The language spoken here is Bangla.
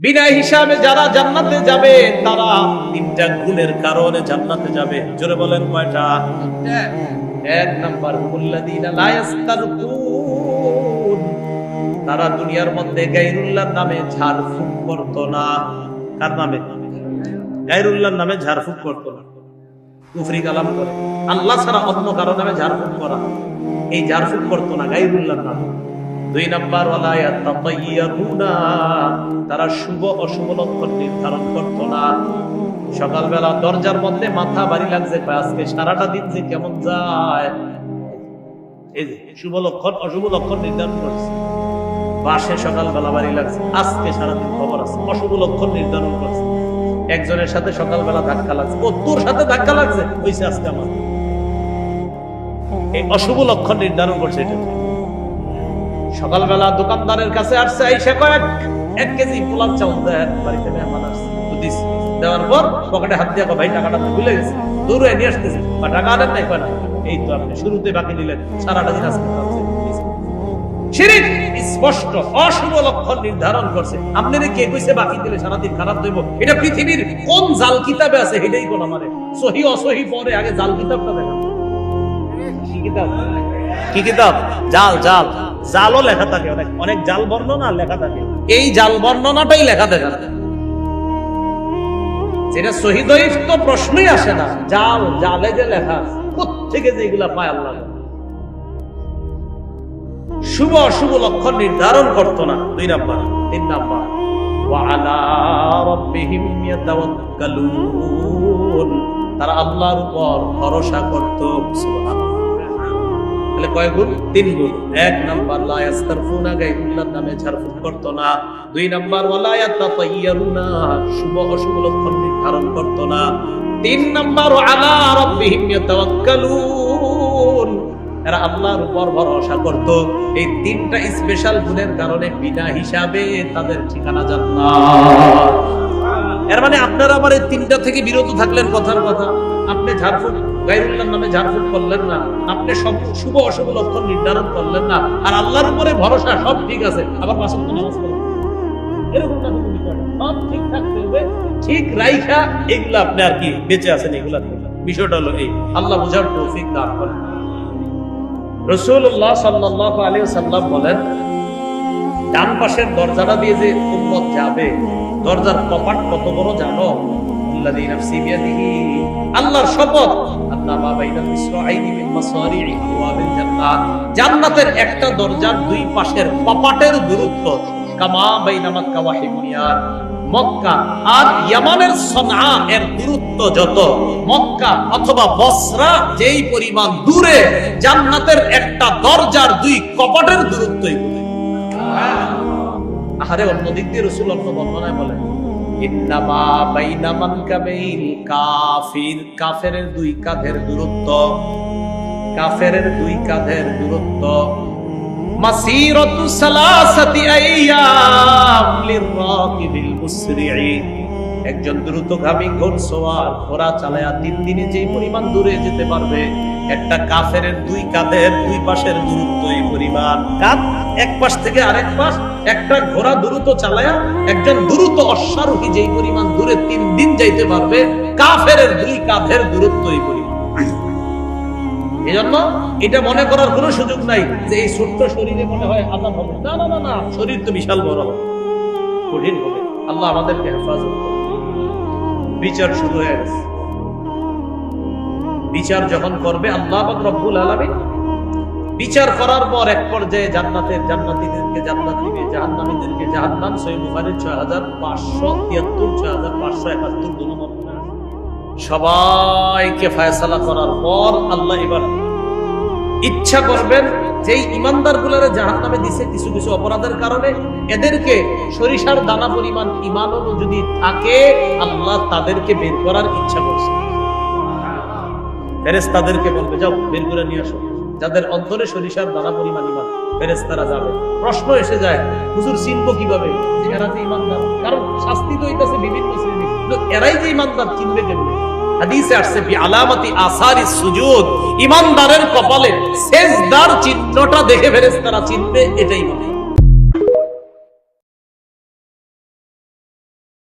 বিনা হিসাবে যারা জান্নাতে যাবে তারা তিনটা গুণের কারণে জান্নাতে যাবে। জোরে বলেন কয়টা? এক নাম্বার, আল্লাযীনা লা ইস্তারকুন, তারা দুনিয়ার মধ্যে গায়রুল্লাহর নামে ঝাড়ফুঁক করত না। কার নামে? গায়রুল্লাহর নামে ঝাড়ফুঁক করত না, কুফরি কালাম করে। আল্লাহ ছাড়া অন্য কারো নামে ঝাড়ফুঁক করা, এই ঝাড়ফুঁক করত না গায়রুল্লাহর নামে। দুই নাম্বার, ওয়ালা ইয়াতাতায়্যারুনা, তারা শুভ অশুভ লক্ষণ নির্ধারণ করত না। সকালবেলা দরজার মধ্যে মাথা ভারী লাগছে, আজকে সারাটা দিন যে কেমন যায়, এই যে শুভ লক্ষণ অশুভ লক্ষণ নির্ধারণ করছে। বাসে সকালবেলা ভারী লাগছে, আজকে সারাদিন খবর আছে, অশুভ লক্ষণ নির্ধারণ করছে। একজনের সাথে সকালবেলা ধাক্কা লাগছে, ও তোর সাথে ধাক্কা লাগছে, হইছে আজকে আমার, এই অশুভ লক্ষণ নির্ধারণ করছে। এটা সকালবেলা দোকানদারের কাছে আসছে, আইসা কয়েক 1 কেজি পোলাও চাউল দেয়, বাড়িতে মেহমান আসছে, দেওয়ার পর পকেটে হাত দিয়ে ভাই টাকাটা ভুলে গেছে, দৌড়ে নিয়ে আসতেছে, বা টাকা আনেন নাই কয় না, এই তো আপনি শুরুতে বাকি নিলেন, সারাটা দিন আজকে শিরক স্পষ্ট অশুভ লক্ষণ নির্ধারণ করছে। আপনারে কে কইছে বাকি দিলে সারাদিন খারাপ দেব? এটা পৃথিবীর কোন জাল কিতাবে আছে? এটাই কোন আমারে সহি অসহি পরে আগে জাল কিতাবটা দেখা। কি কিতাব? কি কিতাব? জাল। জাল জালও লেখা থাকে, অনেক জাল বর্ণনা লেখা থাকে, এই জাল বর্ণনাটাই লেখা থাকে, যেটা সহি দঈফ তো প্রশ্নই আসে না। জাল, জালে যে লেখা কোত্থেকে যে এগুলা পায় আল্লাহ। শুভ অশুভ লক্ষণ নির্ধারণ করত না। 2 নাম্বার। 3 নাম্বার, ওয়া আলা রাব্বিহিম ইয়াতাওয়াক্কালুন, তারা আল্লাহর উপর ভরসা করত। সুবহানাল্লাহ। তাহলে কয় গুণ? 3 গুণ। 1 নাম্বার, লা ইস্তারফুনা, গায়রুল্লাহর নামে ঝাড়ফুঁক করত না। 2 নাম্বার, ওয়ালা ইয়াতাতায়্যারুনা, শুভ অশুভ লক্ষণ নির্ধারণ করত না। 3 নাম্বার, ওয়া আলা রাব্বিহিম ইয়াতাওয়াক্কালুন, এরা আল্লাহর উপর ভরসা করত। এই 3টা স্পেশাল গুণের কারণে বিনা হিসাবে তাদের ঠিকানা জান্নাত। এর মানে আপনারা আবার এই 3টা থেকে বিরত থাকলেন। কথার কথা, আপনি ঝাড়ফুঁক গায়রুল্লাহর নামে ঝাড়ফুঁক করলেন না, আপনি সব শুভ অশুভ লক্ষণ নির্ধারণ করলেন না, আর আল্লাহর উপরে ভরসা, সব ঠিক আছে, আবার 5 ওয়াক্ত নামাজ পড়লেন। এরকম না, কোনো বিষয় না, সব ঠিক থাকতে হবে, ঠিক রাইখা এগুলো আপনি আর কি বেঁচে আছেন। এগুলা বিষয়টা হলো এই, আল্লাহ বুঝার তৌফিক দান করেন। রাসূলুল্লাহ সাল্লাল্লাহু আলাইহি ওয়াসাল্লাম বলেন, ডান পাশের দরজাটা দিয়ে যে উম্মত যাবে, দরজার কপাট কত বড় জানো? আল্লাযী নাফসি বিয়াদিহি, আল্লাহর শপথ, আল্লাহ মা বাইনা মিসরাইনি মিন মাসারি'i আবওয়াবিল জান্নাহ, জান্নাতের একটা দরজার 2 পাশের কপাটের দূরত্ব কামা বাইনা মক্কা ওয়া হিমনিয়ার, মক্কা আর ইয়ামানের সনআ এর দূরত্ব যত, মক্কা অথবা বসরা যেই পরিমাণ দূরে, জান্নাতের একটা দরজার 2 কপাটের দূরত্বই বলে। আহারে, অন্য দিক দিয়ে রাসূল অন্য বর্ণনায় বলেন, ইন্নামা বাইনা মানকাবাইল কাফির, কাফেরের 2 কাঁধের দূরত্ব, কাফেরের 2 কাঁধের দূরত্ব মাসিরাতু সালাসাতি আইয়াম লিররাকিবিল মুসরি'i, একজন দ্রুতগামী ঘোড়সওয়ার ঘোড়া চালায়া 3 দিনে যেই পরিমাণ দূরে যেতে পারবে, একটা কাফেরের 2 কাঁধের 2 পাশের দূরত্ব এই পরিমাণ। কাঁধ এক পাশ থেকে আরেক পাশ, একটা ঘোড়া দ্রুত চালায়া একজন দ্রুত অশ্বারোহী যেই পরিমাণ দূরে 3 দিন যাইতে পারবে, কাফেরের 2 কাঁধের দূরত্ব এই পরিমাণ। এজন্য এটা মনে করার কোনো সুযোগ নাই যে এই ছোট্ট শরীরে মনে হয় আযাব হবে। না না না না, শরীর তো বিশাল বড় হবে, কঠিন হবে। আল্লাহ আমাদেরকে হেফাজত করুন। বিচার শুরু হয়ে গেছে। বিচার যখন করবে আল্লাহ পাক রব্বুল আলামিন, বিচার করার পর এক পর্যায়ে জান্নাতের জান্নাতীদেরকে জান্নাত দিবে, জাহান্নামীদেরকে জাহান্নাম। সহিহ বুখারী 6573 6571 দুনো বর্ণনা। সবাইকে ফয়সালা করার পর আল্লাহ এবার ইচ্ছা করবেন যেই ইমানদারগুলোরে জাহান্নামে দিছে কিছু কিছু অপরাধের কারণে, এদেরকে সরিষার দানা পরিমাণ ঈমানও যদি থাকে, আল্লাহ তাদেরকে বের করার ইচ্ছা করছে। ফেরেশতাদেরকে বলবে, যাও বের করে নিয়ে আসো, যাদের অন্তরে সরিষার দানা পরিমাণ ঈমান। ফেরেশতারা যাবে। প্রশ্ন এসে যায়, হুজুর চিনবো কিভাবে যে এরা যে ঈমানদার? কারণ শাস্তি তো হইতাছে বিভিন্ন শ্রেণী, এরাই যে ঈমানদার চিনবে কেমনে? হাদিসে আসছে, বি আলামাতি আসারি সুজুদ, ঈমানদারের কপালে সেজদার চিহ্নটা দেখে ফেরেশতারা চিনবে এটাই ঈমান।